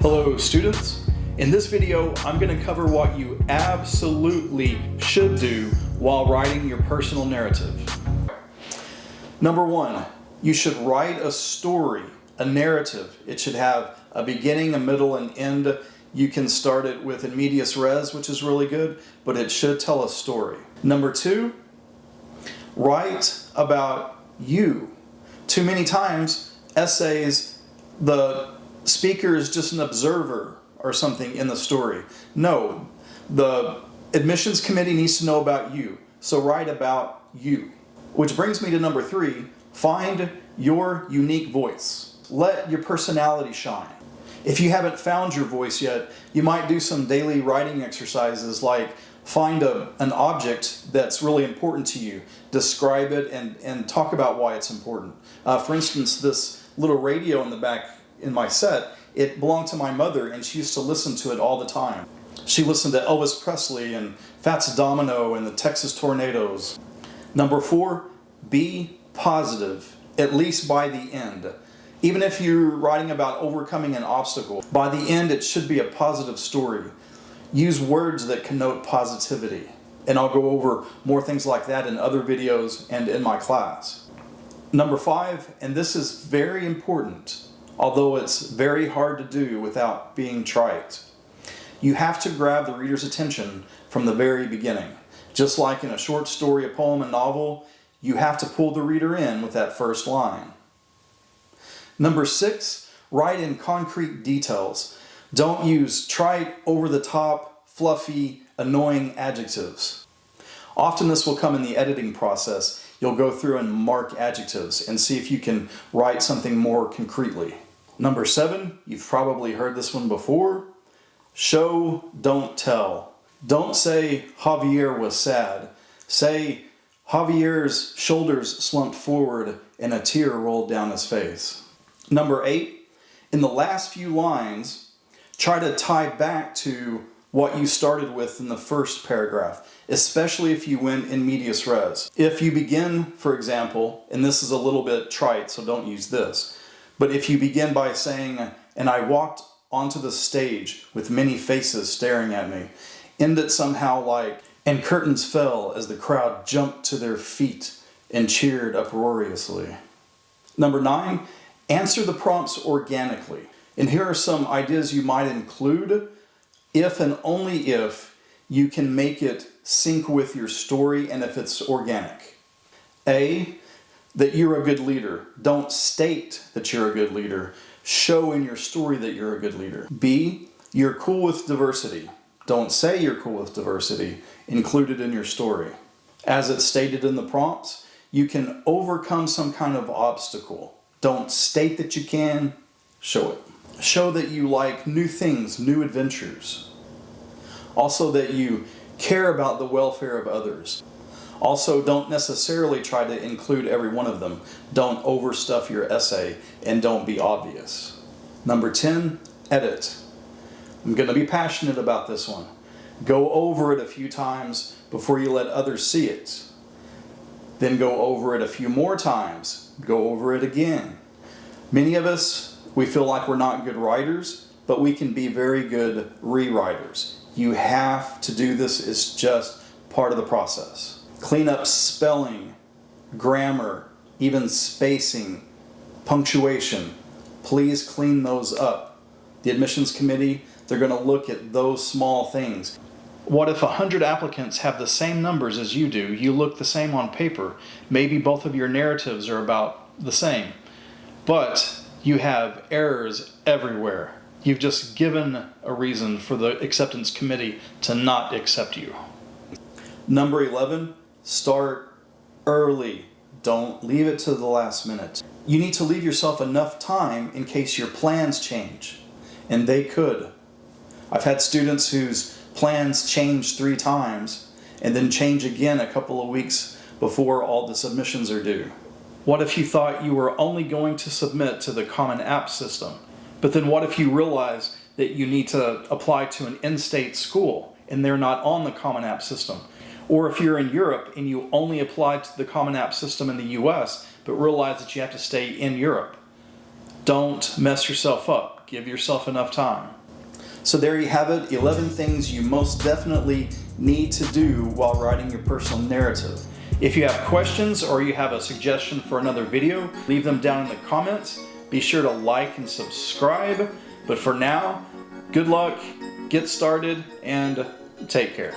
Hello students. In this video, I'm going to cover what you absolutely should do while writing your personal narrative. Number one, you should write a story, a narrative. It should have a beginning, a middle, and end. You can start it with in medias res, which is really good, but it should tell a story. Number two, write about you. Too many times, essays, the speaker is just an observer or something in the story. No, the admissions committee needs to know about you, so write about you. Which brings me to number three, find your unique voice. Let your personality shine. If you haven't found your voice yet, you might do some daily writing exercises like find an object that's really important to you, describe it, and talk about why it's important. For instance, this little radio in the back in my set, it belonged to my mother and she used to listen to it all the time. She listened to Elvis Presley and Fats Domino and the Texas Tornadoes. Number four, be positive, at least by the end. Even if you're writing about overcoming an obstacle, by the end it should be a positive story. Use words that connote positivity. And I'll go over more things like that in other videos and in my class. Number five, and this is very important, although it's very hard to do without being trite. You have to grab the reader's attention from the very beginning. Just like in a short story, a poem, a novel, you have to pull the reader in with that first line. Number six, write in concrete details. Don't use trite, over-the-top, fluffy, annoying adjectives. Often this will come in the editing process. You'll go through and mark adjectives and see if you can write something more concretely. Number seven, you've probably heard this one before. Show, don't tell. Don't say Javier was sad. Say Javier's shoulders slumped forward and a tear rolled down his face. Number eight, in the last few lines, try to tie back to what you started with in the first paragraph, especially if you went in medias res. If you begin, for example, and this is a little bit trite, so don't use this, but if you begin by saying, and I walked onto the stage with many faces staring at me, end it somehow like, and curtains fell as the crowd jumped to their feet and cheered uproariously. Number nine, answer the prompts organically. And here are some ideas you might include if and only if you can make it sync with your story and if it's organic. A, that you're a good leader. Don't state that you're a good leader. Show in your story that you're a good leader. B, you're cool with diversity. Don't say you're cool with diversity. Include it in your story. As it's stated in the prompts, you can overcome some kind of obstacle. Don't state that you can, show it. Show that you like new things, new adventures. Also that you care about the welfare of others. Also, don't necessarily try to include every one of them. Don't overstuff your essay and don't be obvious. Number 10, edit. I'm going to be passionate about this one. Go over it a few times before you let others see it. Then go over it a few more times. Go over it again. Many of us, we feel like we're not good writers, but we can be very good rewriters. You have to do this. It's just part of the process. Clean up spelling, grammar, even spacing, punctuation. Please clean those up. The admissions committee, they're going to look at those small things. What if 100 applicants have the same numbers as you do? You look the same on paper. Maybe both of your narratives are about the same, but you have errors everywhere. You've just given a reason for the acceptance committee to not accept you. Number 11, start early. Don't leave it to the last minute. You need to leave yourself enough time in case your plans change, and they could. I've had students whose plans change 3 times and then change again a couple of weeks before all the submissions are due. What if you thought you were only going to submit to the Common App system? But then what if you realize that you need to apply to an in-state school and they're not on the Common App system? Or if you're in Europe and you only applied to the Common App system in the US, but realize that you have to stay in Europe? Don't mess yourself up. give yourself enough time. So there you have it, 11 things you most definitely need to do while writing your personal narrative. If you have questions or you have a suggestion for another video, leave them down in the comments. Be sure to like and subscribe. But for now, good luck, get started, and take care.